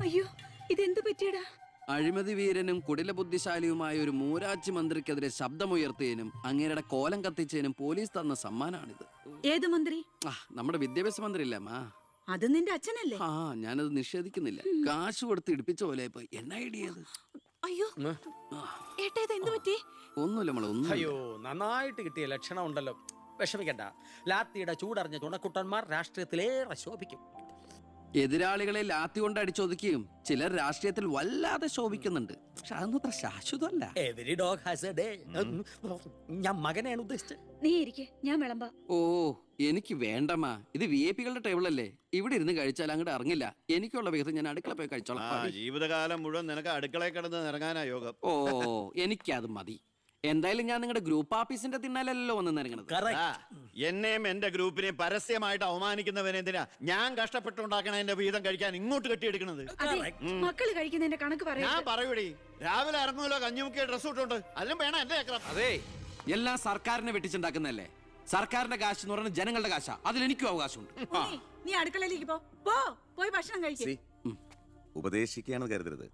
അയ്യോ, ഇതെന്ത് പറ്റിയടാ? അഴിമതി വീരനും കുടില ബുദ്ധിശാലിയുമായ ഒരു മൂരാജി മന്ത്രിക്കെതിരെ ശബ്ദമുയർത്തിയതിനും അങ്ങേരുടെ കോലം കത്തിച്ചതിനും പോലീസ് തന്ന സമ്മാനാണിത്. ഏത് മന്ത്രി? നമ്മുടെ വിദ്യാഭ്യാസ മന്ത്രി ഇല്ലേ അമ്മ? അത് നിന്റെ അച്ഛനല്ലേ? ഞാനത് നിഷേധിക്കുന്നില്ല. കാശ് കൊടുത്ത് ഇടിപ്പിച്ച പോലെ ഇപ്പൊ എന്നാ ഐഡിയത്? അയ്യോ ഏട്ടാ, ഇത് എന്ത് പറ്റി? ഒന്നുമില്ല മോളെ, ഒന്നും. അയ്യോ, നന്നായിട്ട് കിട്ടിയ ലക്ഷണം ഉണ്ടല്ലോ. വിഷമിക്കണ്ട, ലാത്തിയുടെ ചൂടറിഞ്ഞ തുണക്കുട്ടന്മാർ രാഷ്ട്രീയത്തിലേറെ ശോഭിക്കും. എതിരാളികളെ ലാത്തി കൊണ്ട് അടിച്ചൊതുക്കിയും ചിലർ രാഷ്ട്രീയത്തിൽ വല്ലാതെ ശോഭിക്കുന്നുണ്ട്. പക്ഷെ അതൊന്നും അത്ര ശാശ്വതമല്ല. Every dog has a day. ഞാൻ മകനെയാണ് ഉദ്ദേശിച്ചത്. നീ ഇരിക്കെ, ഞാൻ വിളമ്പാ. ഓ, എനിക്ക് വേണ്ടമ്മാ. ഇത് VIP-കളുടെ ടേബിളല്ലേ, ഇവിടെ ഇരുന്ന് കഴിച്ചാൽ അങ്ങോട്ട് ഇറങ്ങില്ല. എനിക്കുള്ള വിഹിതം ഞാൻ അടുക്കള പോയി കഴിച്ചോളാം. ജീവിതകാലം മുഴുവൻ നിനക്ക് അടുക്കളയിൽ കിടന്ന് ഇറങ്ങാനാ യോഗം. ഓ, എനിക്കത് മതി. എന്തായാലും ഞാൻ നിങ്ങളുടെ ഗ്രൂപ്പ് ആഫീസിന്റെ തിന്നാലല്ലോ വന്ന് നിറങ്ങണത്. എന്നെയും എന്റെ ഗ്രൂപ്പിനെയും പരസ്യമായിട്ട് അവമാനിക്കുന്നവനെന്തിനാ ഞാൻ കഷ്ടപ്പെട്ടുണ്ടാക്കണ എന്റെ വീതം കഴിക്കാൻ ഇങ്ങോട്ട് കെട്ടിയെടുക്കണത്? മക്കള് കഴിക്കുന്നതിന്റെ കണക്ക് പറയാ. ഞാൻ പറയൂടി, രാവിലെ ഇറങ്ങുമല്ലോ കഞ്ഞിമുക്കിയ ഡ്രസ് ഇട്ടുണ്ട്, അതിലും വേണം എന്റെ ചക്രം. അതെ, എല്ലാം സർക്കാരിനെ വെട്ടിച്ചുണ്ടാക്കുന്നല്ലേ. സർക്കാരിന്റെ കാശ് എന്ന് പറയുന്നത് ജനങ്ങളുടെ കാശാ. അതിൽ എനിക്കും അവകാശമുണ്ട്. നീ അടുക്കളയിലേക്ക് പോയി ഭക്ഷണം കഴിക്കും. ഉപദേശിക്കുകയാണെന്ന് കരുതരുത്.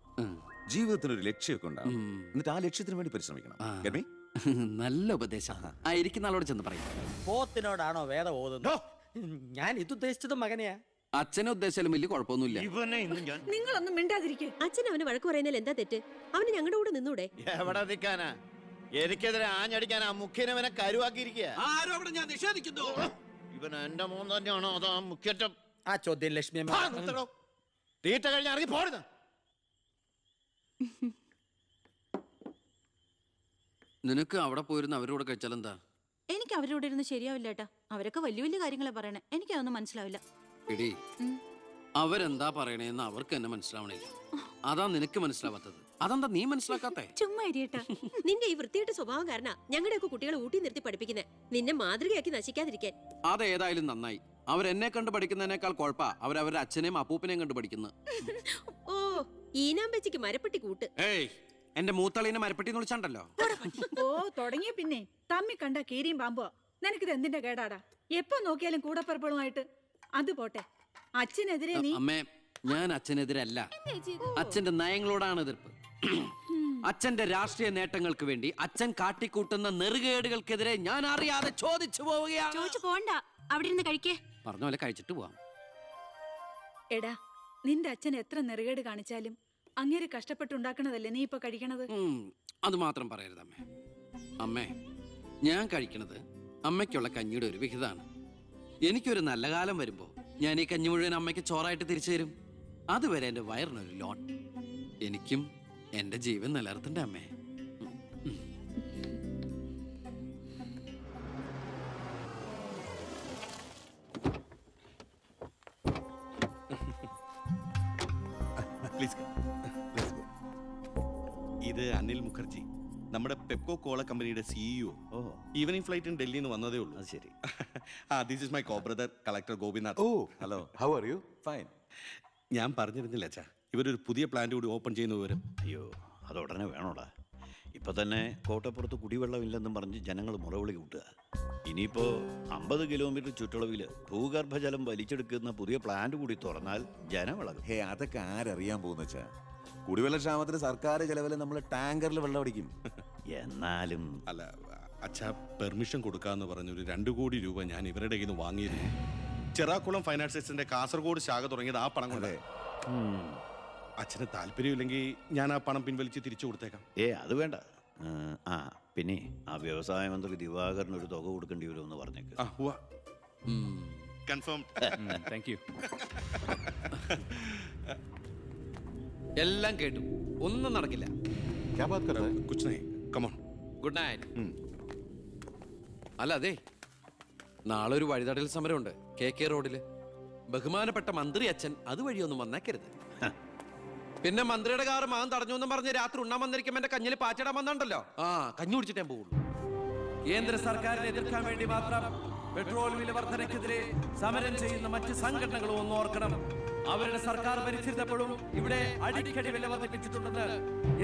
ജീവിതത്തിന് ഒരു ലക്ഷ്യമൊക്കെ ഉണ്ടാവും, എന്നിട്ട് ആ ലക്ഷ്യത്തിന് വേണ്ടി പരിശ്രമിക്കണം. നല്ല ഉപദേശം. ഇരിക്കുന്ന ആളോട് ചെന്ന് പറയും. പോത്തിനോടാണോ വേദം ഓതുന്നത്? ഞാൻ ഇത് ഉദ്ദേശിച്ചത് മകനെയാ. അച്ഛനെ ഉദ്ദേശിച്ചാലും വലിയ കുഴപ്പമൊന്നുമില്ല. നിങ്ങളൊന്നും മിണ്ടാതിരിക്കെ. അച്ഛൻ അവന് വഴക്ക് പറയുന്നതിൽ എന്താ തെറ്റ്? അവന് ഞങ്ങളുടെ കൂടെ നിന്നൂടെ? എവിടെ നിൽക്കാനാ? എനിക്കെതിരെ ആഞ്ഞടിക്കാൻ ആ മുഖ്യനവനെ കരുവാക്കിയിരിക്കുക. ആരോപണം ഞാൻ നിഷേധിക്കുന്നു. ഇവൻ എന്റെ മോൻ തന്നെയാണോ അതോ ആ മുഖ്യറ്റം? ആ ചോദ്യം ലക്ഷ്മി തീറ്റ കഴിഞ്ഞ് ഇറങ്ങി പോടുന്ന. നിനക്ക് അവിടെ പോയിരുന്ന അവരോട് കഴിച്ചാലെന്താ? എനിക്ക് അവരോട് ഇരുന്ന് ശരിയാവില്ല ഏട്ടാ. അവരൊക്കെ വലിയ വലിയ കാര്യങ്ങളെ പറയണേ, എനിക്കതൊന്നും മനസ്സിലാവില്ല. എടി, അവരെന്താ പറയണേന്ന് അവർക്ക് തന്നെ മനസ്സിലാവണില്ല. അതാ നിനക്ക് മനസ്സിലാവാത്തത്. അതെന്താ നീ മനസ്സിലാക്കാത്തേ? ചുമ്മാ ഇരിയേട്ടാ. നിന്റെ ഈ വൃത്തിയുടെ സ്വഭാവം കാരണ ഞങ്ങളുടെയൊക്കെ കുട്ടികളെ ഊട്ടി നിർത്തി പഠിപ്പിക്കുന്നത്, നിന്നെ മാതൃകയാക്കി നശിക്കാതിരിക്കാൻ. അതേതായാലും നന്നായി. അവരെന്നെ കണ്ട് പഠിക്കുന്നതിനേക്കാൾ കുഴപ്പാ അവരവരുടെ അച്ഛനെയും അപ്പൂപ്പനെയും കണ്ട് പഠിക്കുന്നത്. ഓ, ഈനാമ്പച്ചിക്ക് മരപ്പെട്ടി കൂട്ട്. ഏയ്, എന്റെ മൂത്തളീനെ മരപ്പെട്ടി എന്ന് വിളിച്ചാണ്ടല്ലോ. ഓ, തുടങ്ങിയ പിന്നെ തമ്മി കണ്ട കീരിയും പാമ്പോ. നിനക്കിത് എന്തിന്റെ കേടാടാ? എപ്പോ നോക്കിയാലും കൂടപ്പറപ്പളുമായിട്ട്. അത് പോട്ടെ, അച്ഛനെതിരെ നീ. അമ്മേ, ഞാൻ അച്ഛനെതിരല്ല. അച്ഛന്റെ നയങ്ങളോടാണ് എതിർപ്പ്. അച്ഛന്റെ രാഷ്ട്രീയ നേട്ടങ്ങൾക്ക് വേണ്ടി അച്ഛൻ കാട്ടിക്കൂട്ടുന്ന നെറുകേടുകൾക്കെതിരെ ഞാൻ അറിയാതെ ചോദിച്ചു പോവുകയാണ്. ചോദിച്ചു പോണ്ട, അവിടെ ഇരുന്ന് കഴിക്കേ. പറഞ്ഞ പോലെ കഴിച്ചിട്ട് പോവാം. എടാ, നിന്റെ അച്ഛൻ എത്ര നെറുകേട് കാണിച്ചാലും അങ്ങേര് കഷ്ടപ്പെട്ടുണ്ടാക്കണതല്ലേ നീ ഇപ്പൊ കഴിക്കണത്. അത് മാത്രം പറയരുത് അമ്മേ. അമ്മേ, ഞാൻ കഴിക്കണത് അമ്മയ്ക്കുള്ള കഞ്ഞിയുടെ ഒരു വിഹിതമാണ്. എനിക്കൊരു നല്ല കാലം വരുമ്പോ ഞാൻ ഈ കഞ്ഞി മുഴുവൻ അമ്മയ്ക്ക് ചോറായിട്ട് തിരിച്ചു തരും. അതുവരെ എന്റെ വയറിനൊരു ലോൺ. എനിക്കും എന്റെ ജീവൻ നിലനിർത്തണ്ടേ അമ്മേ? ഇത് അനിൽ മുഖർജി, നമ്മുടെ പെപ്കോ കോള കമ്പനിയുടെ CEO. ഈവനിംഗ് ഫ്ലൈറ്റിന് ഡൽഹിയിൽ നിന്ന് വന്നതേ ഉള്ളൂ. അത് ശരി. This is my co brother collector Gopinath. Oh, hello, how are you? Fine. ഞാൻ പറഞ്ഞിരുന്നില്ല അച്ഛാ, ഇവരൊരു പുതിയ പ്ലാന്റ് കൂടി ഓപ്പൺ ചെയ്യുന്ന വിവരം. അയ്യോ, അത് ഉടനെ വേണോടാ. ഇപ്പൊ തന്നെ കോട്ടപ്പുറത്ത് കുടിവെള്ളമില്ലെന്നും പറഞ്ഞ് ജനങ്ങൾ മുറവിളി കൂട്ടുക. ഇനിയിപ്പോ 50 കിലോമീറ്റർ ചുറ്റളവില് ഭൂഗർഭജലം വലിച്ചെടുക്കുന്ന പുതിയ പ്ലാന്റ് കൂടി തുറന്നാൽ ജനവിളകും. ഹേ, അതൊക്കെ ആരറിയാൻ പോകുന്ന വെച്ചാ? കുടിവെള്ള ക്ഷാമത്തിന് സർക്കാർ ചെലവില് നമ്മൾ ടാങ്കറിൽ വെള്ളം അടിക്കും. എന്നാലും അല്ല അച്ഛാ, പെർമിഷൻ കൊടുക്കാന്ന് പറഞ്ഞൊരു 2 കോടി രൂപ ഞാൻ ഇവരുടെ കയ്യിൽ നിന്ന് വാങ്ങിയിരുന്നു. ചെറാക്കുളം ഫൈനാൻസിന്റെ കാസർഗോഡ് ശാഖ തുടങ്ങിയത് ആ പണം കൊണ്ട്. അച്ഛന് താല്പര്യമില്ലെങ്കിൽ ഞാൻ ആ പണം പിൻവലിച്ച് തിരിച്ചു കൊടുത്തേക്കാം. അത് വേണ്ട. പിന്നെ ആ വ്യവസായ മന്ത്രി ദിവാകരന് ഒരു തുക കൊടുക്കേണ്ടി വരുമെന്ന് പറഞ്ഞേക്ക്. കൺഫേം. Thank you. എല്ലാം കേട്ടു, ഒന്നും നടക്കില്ല. Good night. അല്ല, അതെ, നാളെ ഒരു വഴിതടൽ സമരമുണ്ട് KK റോഡില്. ബഹുമാനപ്പെട്ട മന്ത്രി അച്ഛൻ അതുവഴിയൊന്നും വന്നേക്കരുത്. പിന്നെ മന്ത്രിയുടെ കാറ് മാൻ തടഞ്ഞു എന്നും പറഞ്ഞ് രാത്രി ഉണ്ണാൻ വന്നിരിക്കുമ്പോ എന്റെ കഞ്ഞിൽ പാച്ചിടാൻ വന്നുണ്ടല്ലോ. കഞ്ഞി കുടിച്ചിട്ടേ പോകുള്ളൂ. കേന്ദ്ര സർക്കാരിനെ എതിർക്കാൻ വേണ്ടി മാത്രം പെട്രോൾ വില വർധനയ്ക്കെതിരെ സമരം ചെയ്യുന്ന മറ്റ് സംഘടനകളും ഒന്ന് ഓർക്കണം. അവരുടെ സർക്കാർ ഭരിച്ചിരുന്നപ്പോഴും ഇവിടെ അടിക്കടി വില വർദ്ധിപ്പിച്ചിട്ടുണ്ടെന്ന്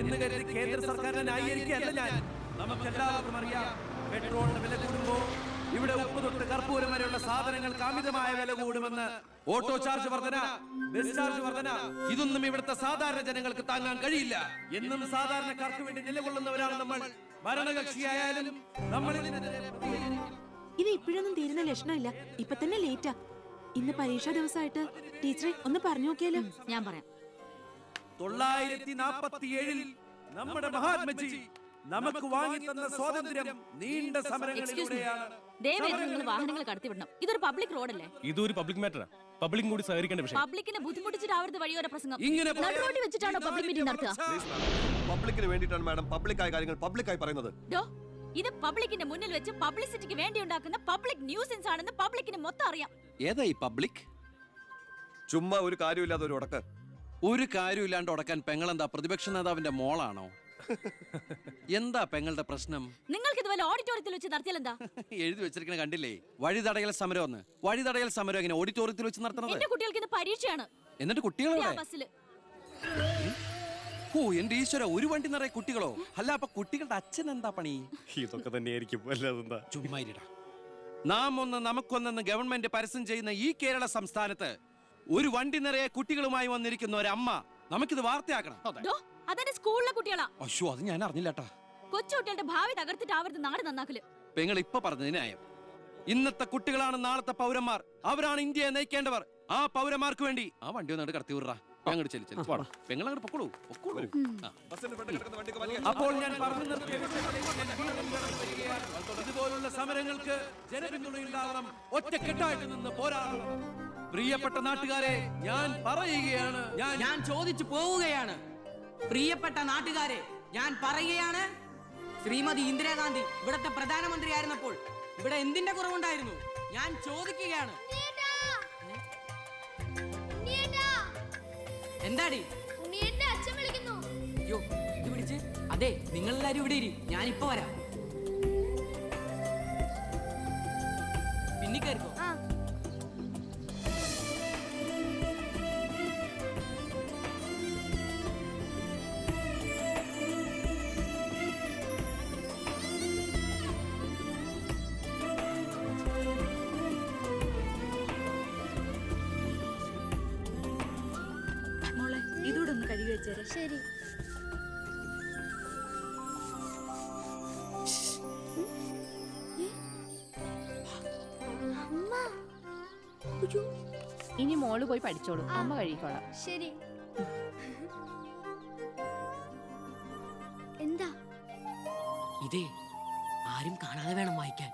എന്ന് കരുതി കേന്ദ്ര സർക്കാരിനെ ന്യായീകരിക്കുകയല്ല ഞാൻ. നമുക്കെല്ലാവർക്കും അറിയാം, പെട്രോളിന്റെ വില കൂടുമ്പോൾ ഇവിടെ ഉപ്പ് തൊട്ട് കർപ്പൂരം വരെയുള്ള സാധനങ്ങൾക്ക് അമിതമായ വില കൂടുമെന്ന് ഓട്ടോ ചാർജ് വർധന, ബസ് ചാർജ് വർധന, ഇതൊന്നും ഇവിടുത്തെ സാധാരണ ജനങ്ങൾക്ക് താങ്ങാൻ കഴിയില്ല. എന്നും സാധാരണക്കാർക്ക് വേണ്ടി നിലകൊള്ളുന്നവരാണ് നമ്മൾ. ഭരണകക്ഷിയായാലും നമ്മൾ ഇതിനെതിരെ പ്രതികരിക്കും. ഇത് ഇപ്പോഴൊന്നും തീരുന്ന ലക്ഷണമില്ല. ഇപ്പൊ തന്നെ ലേറ്റാ. ഇന്ന് പരീക്ഷാ ദിവസമായിട്ട് ടീച്ചറെ ഒന്ന് പറഞ്ഞു നോക്കിയാലോ? ഞാൻ പറയാം. 947 നമ്മുടെ മഹാത്മജി നമുക്ക് വാങ്ങി തന്ന സ്വാതന്ത്ര്യം നീണ്ട സമരങ്ങളിലൂടെയാണ്. ദയവായി നിങ്ങൾ വാഹനങ്ങൾ കടത്തിവിടണം. ഇതൊരു പബ്ലിക് റോഡല്ലേ? ഇതൊരു പബ്ലിക് മാറ്ററാ. പബ്ലിക്കും കൂടി സഹകരിക്കേണ്ട വിഷയം. പബ്ലിക്കിനെ ബുദ്ധിമുട്ടിച്ചിട്ടാവരുത് വഴിയോര പ്രസംഗം. ഇങ്ങനെ റോഡിൽ വെച്ചിട്ടാണോ പബ്ലിക് മീറ്റിംഗ് നടത്തുക? പബ്ലിക്കിന് വേണ്ടിയിട്ടാണ് മാഡം പബ്ലിക്കായ കാര്യങ്ങൾ പബ്ലിക്കായി പറയുന്നത്. ഡോ, ഇത് പബ്ലിക്കിന്റെ മുന്നിൽ വെച്ച് പബ്ലിസിറ്റിക്ക് വേണ്ടി ഉണ്ടാക്കുന്ന പബ്ലിക് ന്യൂസൻസ് ആണെന്ന് പബ്ലിക്കിന് മൊത്തം അറിയാം. ഏതാ ഈ പബ്ലിക്? ചുമ്മാ ഒരു കാര്യമില്ലാതെ ഒരു ഉടക്ക്. ഒരു കാര്യമില്ലാണ്ട് ഉടക്കാൻ പെങ്ങളെന്താ പ്രതിപക്ഷ നേതാവിന്റെ മോളാണോ? എന്താ പെങ്ങളുടെ പ്രശ്നം? നിങ്ങൾക്ക് ഇതുപോലെ ഓഡിറ്റോറിയത്തിൽ വെച്ച് നടത്തിയാൽ എന്താ? എഴുതി വെച്ചിരിക്കണ കണ്ടില്ലേ? വഴിതടയൽ സമരം ഒന്ന്. വഴിതടയൽ സമരം എങ്ങനെ ഓഡിറ്റോറിയത്തിൽ വെച്ച് നടത്തണത്? എന്റെ കുട്ടികൾക്ക് ഇന്ന് പരീക്ഷയാണ്. എന്നിട്ട് കുട്ടികളെ ബസ്സിൽ. ഓ എന്റെ ഈശ്വര, ഒരു വണ്ടി നിറയെ കുട്ടികളോ? അല്ല അപ്പൊ കുട്ടികളുടെ അച്ഛൻ എന്താ പണി? ഇതൊക്കെ തന്നെയായിരിക്കും. അല്ലാതെന്താ? ചുമ്മാരിടാ. നാം ഒന്ന് നമുക്കൊന്നെന്ന് ഗവൺമെന്റ് പരസ്യം ചെയ്യുന്ന ഈ കേരള സംസ്ഥാനത്ത് ഒരു വണ്ടി നിറയെ കുട്ടികളുമായി വന്നിരിക്കുന്ന ഒരമ്മ നമുക്കിത് വാർത്തയാക്കണം. ഡോ, അതെന്റെ സ്കൂളിലെ കുട്ടികളാ. അയ്യോ, അത് ഞാൻ അറിഞ്ഞില്ലട്ടാ. കൊച്ചുകുട്ടികളുടെ ഭാവി തകർത്തിട്ടാവരുത് നാട് നന്നാക്കല്. പെങ്ങൾ ഇപ്പൊ പറഞ്ഞത് ന്യായം. ഇന്നത്തെ കുട്ടികളാണ് നാളത്തെ പൗരന്മാർ. അവരാണ് ഇന്ത്യയെ നയിക്കേണ്ടവർ. ആ പൗരന്മാർക്ക് വേണ്ടി ആ വണ്ടി ഒന്നും കടത്തി വിടറാ. പെങ്ങൾ അങ്ങോട്ട് പൊക്കോളൂ. അപ്പോൾ ഞാൻ പറഞ്ഞു നിർത്തിയ ഇതുപോലുള്ള സമരങ്ങൾക്ക് ജനപിന്തുണയുണ്ടാകണം. ഒറ്റക്കെട്ടായിട്ട് നിന്ന് പോരാടണം. പ്രിയപ്പെട്ട നാട്ടുകാരെ, ഞാൻ പറയുകയാണ്, ഞാൻ ചോദിച്ചു പോവുകയാണ്. പ്രിയപ്പെട്ട നാട്ടുകാരെ, ഞാൻ പറയുകയാണ്, ശ്രീമതി ഇന്ദിരാഗാന്ധി ഇവിടത്തെ പ്രധാനമന്ത്രിയായിരുന്നപ്പോൾ ഇവിടെ എന്തിന്റെ കുറവുണ്ടായിരുന്നു? ഞാൻ ചോദിക്കുകയാണ്. എന്താടി? അയ്യോ, ഇത് പിടിച്ച്. അതെ, നിങ്ങളെല്ലാരും ഇവിടെ ഇരി, ഞാനിപ്പോ വരാം. പിന്നിക്കരുതോ? മോളെ ഇതൂടെ ഒന്ന് കഴുകി വെച്ചേരെ. ശരി. ഇനി മോള് പോയി പഠിച്ചോളൂ. അമ്മ കഴിക്കോളാം. ശരി. എന്താ? ഇതേ ആരും കാണാതെ വേണം വായിക്കാൻ.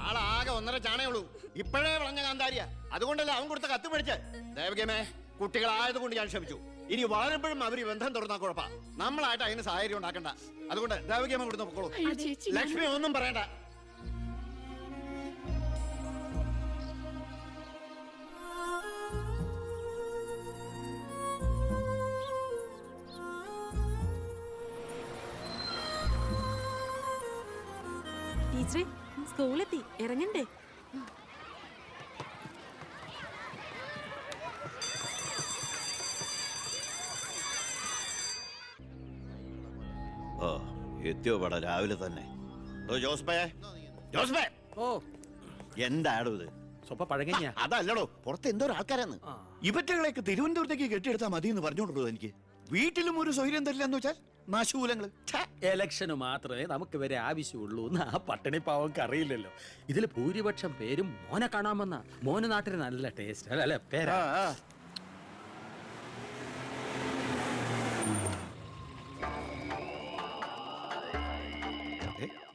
ആളാകെ 1.5 ചാണേ ഉള്ളൂ. ഇപ്പോഴേ വളഞ്ഞ കാന്താരിയ. അതുകൊണ്ടല്ലേ അവൻ കൊടുത്ത കത്ത് പഠിച്ച്. ദേവകമേ, കുട്ടികളായതുകൊണ്ട് ഞാൻ ക്ഷമിച്ചു. ഇനി വളരുമ്പോഴും അവർ ബന്ധം തുറന്നാ കുഴപ്പാ. നമ്മളായിട്ട് അതിന് സാഹചര്യം ഉണ്ടാക്കണ്ട. അതുകൊണ്ട് ദേവകമ കൊടുത്ത് പൊക്കോളൂ. ലക്ഷ്മി ഒന്നും പറയണ്ട. ടീച്ചറെ, സ്കൂളെത്തി. ഇറങ്ങണ്ടേ? ഓ എത്തിയോ പട രാവിലെ തന്നെ. ജോസ്ബേ, ജോസ്ബേ, ഓ എന്താടോ ഇത്? സ്വപ്പ പഴകഞ്ഞ. അതല്ലടോ, പുറത്ത് എന്തോ ആൾക്കാരാന്ന്. ഇവറ്റകളെയൊക്കെ തിരുവനന്തപുരത്തേക്ക് കെട്ടിയെടുത്താൽ മതി എന്ന് പറഞ്ഞോണ്ടോ എനിക്ക്. വീട്ടിലും ഒരു സൗകര്യം തരില്ല എന്ന് വെച്ചാൽ നാശൂലങ്ങള്. എലക്ഷന് മാത്രമേ നമുക്ക് വരെ ആവശ്യമുള്ളൂ എന്ന് ആ പട്ടിണി പാവർക്ക് അറിയില്ലല്ലോ. ഇതിൽ ഭൂരിപക്ഷം പേരും മോനെ കാണാമെന്ന. മോന് നാട്ടിന് നല്ല ടേസ്റ്റ് അല്ലെ പേരാ.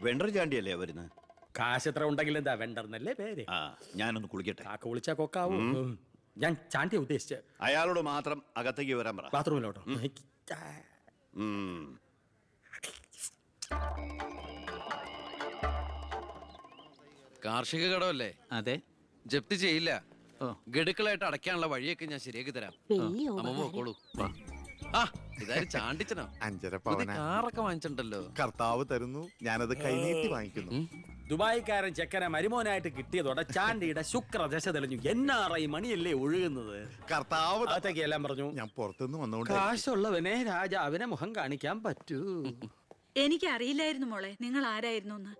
വെണ്ടർ ചാണ്ടിയല്ലേ വരുന്നത്? കാശ് എത്ര ഉണ്ടെങ്കിൽ എന്താ വെണ്ടർന്നല്ലേ പേര്. ആ, ഞാനൊന്ന് കുളിക്കട്ടെ. കാക്ക വിളിച്ചാ കൊക്കാവും. ഞാൻ ചാണ്ടിയെ ഉദ്ദേശിച്ച്. അയാളോട് മാത്രം അകത്തേക്ക് വരാൻ പറ. ബാത്റൂമിലോട്ടോ. കാർഷിക കടമല്ലേ? അതെ. ജപ്തി ചെയ്യില്ല. ഗഡുക്കളായിട്ട് അടയ്ക്കാനുള്ള വഴിയൊക്കെ ഞാൻ ശരിയാക്കി തരാം. അമ്മ പോക്കോളൂ. ആ, ഇതാരും ചാണ്ടിച്ചനോ? 5.5 പുതിയ കാറൊക്കെ വാങ്ങിച്ചിട്ടുണ്ടല്ലോ. കർത്താവ് തരുന്നു, ഞാനത് കൈനീട്ടി വാങ്ങിക്കുന്നു. ദുബായിക്കാരൻ ചെക്കനെ മരുമോനായിട്ട് കിട്ടിയതോടെ ചാണ്ടിയുടെ ശുക്രദശ തെളിഞ്ഞു. NRI മണിയല്ലേ ഒഴുകുന്നത്. കർത്താവ് അകത്തേക്ക് എല്ലാം പറഞ്ഞു. ഞാൻ പുറത്തുനിന്ന് വന്നോണ്ട് കാശുള്ളവനെ രാജാവിനെ മുഖം കാണിക്കാൻ പറ്റൂ. എനിക്കറിയില്ലായിരുന്നു മോളെ നിങ്ങൾ ആരായിരുന്നു എന്ന്.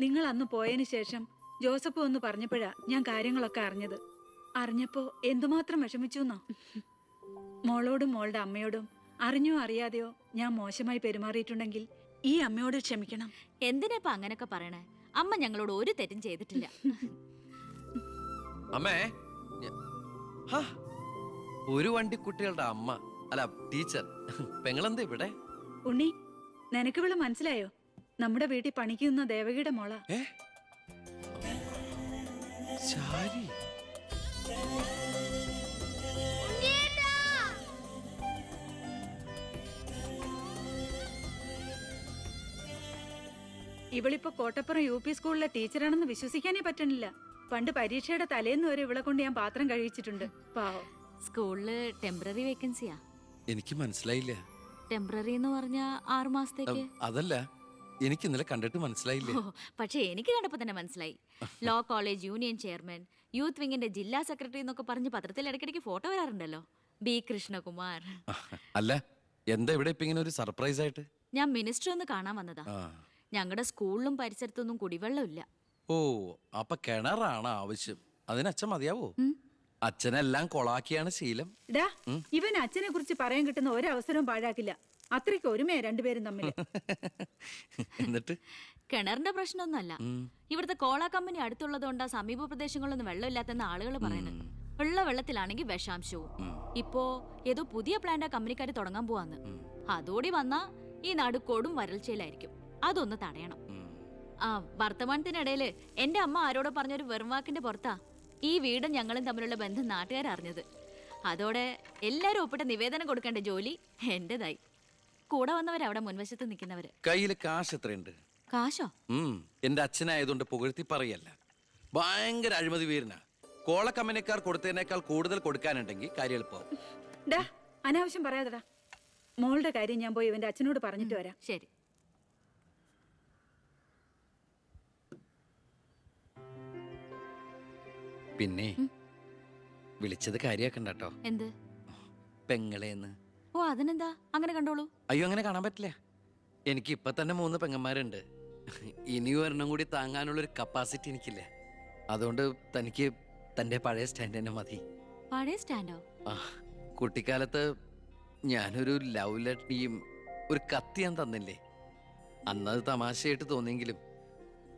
നിങ്ങൾ അന്ന് പോയതിനു ശേഷം ജോസഫ് ഒന്ന് പറഞ്ഞപ്പോഴാ ഞാൻ കാര്യങ്ങളൊക്കെ അറിഞ്ഞത്. അറിഞ്ഞപ്പോ എന്തുമാത്രം വിഷമിച്ചു എന്നോ. മോളോടും മോളുടെ അമ്മയോടും അറിഞ്ഞോ അറിയാതെയോ ഞാൻ മോശമായി പെരുമാറിയിട്ടുണ്ടെങ്കിൽ ഈ അമ്മയോട് ക്ഷമിക്കണം. എന്തിനാ അങ്ങനൊക്കെ പറയണേ? അമ്മ ഞങ്ങളോട് ഒരു തെറ്റും ചെയ്തിട്ടില്ല. അമ്മേ ഹാ, ഒരു വണ്ടി കുട്ടികളുടെ അമ്മ അല്ല ടീച്ചർ പെങ്ങളെന്താ ഇവിടെ? ഉണ്ണി, നിനക്ക് ഇവിടെ മനസ്സിലായോ? നമ്മുടെ വീട്ടിൽ പണിക്ക് നിന്ന ദേവകിയുടെ മോള. ശാരി, ഇവളിപ്പോ കോട്ടപ്പുറം UP സ്കൂളിലെ ടീച്ചറാണെന്ന് വിശ്വസിക്കാനേ പറ്റണില്ല. പണ്ട് പരീക്ഷയുടെ തലേന്ന് വരെ ഇവളെ കൊണ്ട് ഞാൻ പാത്രം കഴിച്ചിട്ടുണ്ട്. പാവം. സ്കൂളില് ടെമ്പററി വേക്കൻസിയാ. എനിക്ക് മനസ്സിലായില്ല. ടെമ്പററി എന്ന് പറഞ്ഞ 6 മാസത്തേക്ക്. അതല്ല, എനിക്ക് ഇന്നലെ കണ്ടിട്ട് മനസ്സിലായില്ല. പക്ഷെ എനിക്ക് കണ്ടപ്പോ തന്നെ മനസ്സിലായി. Law college union chairman, youth വിങ്ങിന്റെ ജില്ലാ സെക്രട്ടറി എന്നൊക്കെ പറഞ്ഞ് പത്രത്തിൽ ഇടയ്ക്കിടയ്ക്ക് ഫോട്ടോ വരാറുണ്ടല്ലോ. B. കൃഷ്ണകുമാർ. അല്ല, എന്താ ഇവിടെ ഇപ്പൊ ഇങ്ങനെ ഒരു സർപ്രൈസ് ആയിട്ട്? ഞാൻ മിനിസ്റ്റർ ഒന്ന് കാണാൻ വന്നതാ. ഞങ്ങളുടെ സ്കൂളിലും പരിസരത്തൊന്നും കുടിവെള്ളമില്ല. ഓ, അപ്പൊ കിണറാണ് ആവശ്യം. അതിന് അച്ഛൻ മതിയാവോ? അച്ഛനെല്ലാം കൊളാക്കിയാണ് ശീലം. ഡാ, ഇവൻ അച്ഛനെ കുറിച്ച് പറയാൻ കിട്ടുന്ന ഒരവസരവും പാഴാക്കില്ല. അത്രയ്ക്ക് ഒരുമയാ രണ്ടുപേരും തമ്മിൽ. എന്നിട്ട് കിണറിന്റെ പ്രശ്നമൊന്നുമല്ല. ഇവിടുത്തെ കോള കമ്പനി അടുത്തുള്ളതുകൊണ്ടാ സമീപ പ്രദേശങ്ങളിലൊന്നും വെള്ളമില്ലാത്തെന്ന് ആളുകൾ പറയുന്നത്. ഉള്ള വെള്ളത്തിലാണെങ്കിൽ വിഷാംശവും. ഇപ്പോ ഏതോ പുതിയ പ്ലാന്റ് കമ്പനിക്കാർ തുടങ്ങാൻ പോവാന്ന്. അതോടി വന്നാ ഈ നാട് കൊടും വരൾച്ചയിലായിരിക്കും. അതൊന്ന് തടയണം. ആ വർത്തമാനത്തിനിടയില് എന്റെ അമ്മ ആരോടോ പറഞ്ഞൊരു വെറും വാക്കിന്റെ പുറത്താ ഈ വീടും ഞങ്ങളും തമ്മിലുള്ള ബന്ധം നാട്ടുകാരറിഞ്ഞത്. അതോടെ എല്ലാരും ഒപ്പിട്ട നിവേദനം കൊടുക്കേണ്ട ജോലി എന്റേതായി. കൂടെ വന്നവരവിടെ മുൻവശത്ത് നിൽക്കുന്നവര്. കയ്യില് കാശ് എത്രയുണ്ട്? കാശോ? എന്റെ അച്ഛനായതുകൊണ്ട് പുകഴ്ത്തി പറയല്ല. ഭയങ്കര അഴിമതി വീരനാ. കോള കമ്പനിക്കാർ കൊടുത്തതിനേക്കാൾ കൂടുതൽ കൊടുക്കാനുണ്ടെങ്കിൽ കാര്യം എളുപ്പം. ഡാ, അനാവശ്യം പറയാതെടാ. മോളുടെ കാര്യം ഞാൻ പോയി ഇവന്റെ അച്ഛനോട് പറഞ്ഞിട്ട് വരാം. ശരി. പിന്നെ വിളിച്ചത് കാര്യാക്കണ്ട കേട്ടോ. എന്ത്? പെങ്ങളേന്ന്. ഓ, അതിനെന്താ? അങ്ങനെ കണ്ടോളൂ. അയ്യോ, അങ്ങനെ കാണാൻ പറ്റില്ല. എനിക്ക് ഇപ്പൊ തന്നെ 3 പെങ്ങന്മാരുണ്ട്. ഇനിയും ഒരെണ്ണം കൂടി താങ്ങാനുള്ളൊരു കപ്പാസിറ്റി എനിക്കില്ല. അതുകൊണ്ട് തനിക്ക് തന്റെ പഴയ സ്റ്റാൻഡ് തന്നെ മതി. പഴയ സ്റ്റാൻഡോ? ആ, കുട്ടിക്കാലത്ത് ഞാനൊരു ലവ് ലെറ്ററിയും ഒരു കത്തി ഞാൻ തന്നില്ലേ. അന്നത് തമാശയായിട്ട് തോന്നിയെങ്കിലും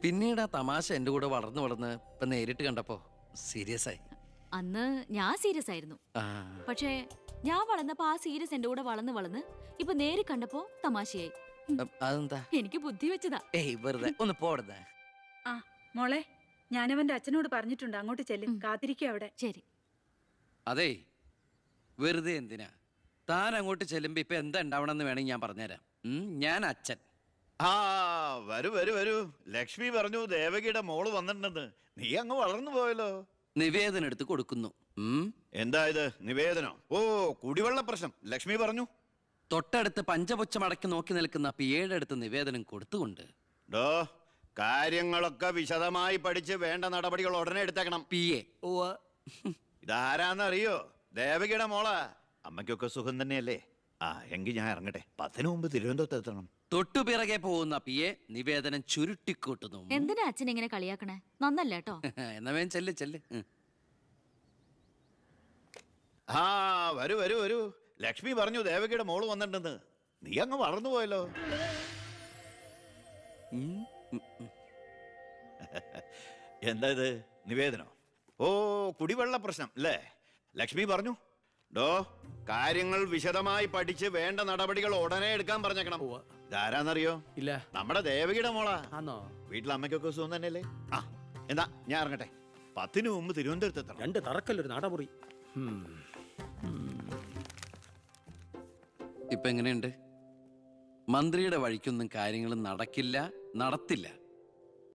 പിന്നീട് ആ തമാശ എന്റെ കൂടെ വളർന്ന് വളർന്ന് ഇപ്പൊ നേരിട്ട് കണ്ടപ്പോ സീരിയസ് ആയി. അന്ന് ഞാൻ സീരിയസ് ആയിരുന്നു. പക്ഷേ ഞാൻ വളർന്നപ്പോ ആ സീരിയസ് എന്റെ കൂടെ വളർന്ന് വളർന്ന് ഇപ്പൊ നേരി കണ്ടപ്പോ തമാശയായി. അതെന്താ? എനിക്ക് ബുദ്ധി വെച്ചതാ. ഏയ്, വെറുതെ ഒന്ന് പോടുന്നേ. ആ മോളെ, ഞാനവന്റെ അച്ഛനോട് പറഞ്ഞിട്ടുണ്ട്. അങ്ങോട്ട് ചെല്ലും. കാത്തിരിക്കുക അവിടെ. ശരി. അതെ, വെറുതെ എന്തിനാ? താൻ അങ്ങോട്ട് ചെല്ലുമ്പോ ഇപ്പൊ എന്താ ഉണ്ടാവണമെന്ന് വേണമെങ്കിൽ ഞാൻ പറഞ്ഞുതരാം. ഞാൻ അച്ഛൻ. ആ വരൂ വരൂ വരൂ. ലക്ഷ്മി പറഞ്ഞു ദേവകിയുടെ മോള് വന്നിട്ടുണ്ടെന്ന്. നീ അങ്ങ് വളർന്നു പോയല്ലോ. നിവേദനം എടുത്ത് കൊടുക്കുന്നു. എന്താ ഇത് നിവേദനം? ഓ, കുടിവെള്ള പ്രശ്നം ലക്ഷ്മി പറഞ്ഞു. തൊട്ടടുത്ത് പഞ്ചപുച്ഛം അടക്കി നോക്കി നിൽക്കുന്ന പിയേടെ അടുത്ത് നിവേദനം കൊടുത്തുകൊണ്ട് ഡോ, കാര്യങ്ങളൊക്കെ വിശദമായി പഠിച്ച് വേണ്ട നടപടികൾ ഉടനെ എടുത്തേക്കണം. പിയെ. ഇതാരാന്നറിയോ? ദേവകിയുടെ മോളാ. അമ്മയ്ക്കൊക്കെ സുഖം തന്നെയല്ലേ? ആ, എങ്കിൽ ഞാൻ ഇറങ്ങട്ടെ. 10 മുമ്പ് തിരുവനന്തപുരത്ത് എത്തണം. തൊട്ടു പിറകെ പോകുന്ന പിയെ നിവേദനം ചുരുട്ടിക്കൂട്ടുന്നു. എന്തിനാ അച്ഛൻ ഇങ്ങനെ കളിയാക്കണേ? നന്നല്ല കേട്ടോ. എന്നാ വേഗം ചെല്ല് ചെല്ല്. ആ വരൂ വരൂ വരൂ. ലക്ഷ്മി പറഞ്ഞു ദേവകിയുടെ മോള് വന്നിട്ടുണ്ടെന്ന്. നീ അങ്ങ് വളർന്നു പോയല്ലോ. എന്താ ഇത് നിവേദനോ? ഓ, കുടിവെള്ള പ്രശ്നം അല്ലേ? ലക്ഷ്മി പറഞ്ഞു ഡോ, കാര്യങ്ങൾ വിശദമായി പഠിച്ച് വേണ്ട നടപടികൾ ഉടനെ എടുക്കാൻ പറഞ്ഞേക്കണം. ഇതാരാന്നറിയോ? ഇല്ല. നമ്മുടെ ദേവകിയുടെ മോളാ. ആണോ? വീട്ടിൽ അമ്മയ്ക്കൊക്കെ സുഖം തന്നെയല്ലേ? ആ, എന്താ ഞാൻ ഇറങ്ങട്ടെ. 10 മുമ്പ് തിരുവനന്തപുരത്ത് എത്തണം. 2 തറക്കല്ലൊരു നാടമുറി. ഇപ്പൊ എങ്ങനെയുണ്ട്? മന്ത്രിയുടെ വഴിക്കൊന്നും കാര്യങ്ങൾ നടക്കില്ല, നടത്തില്ല.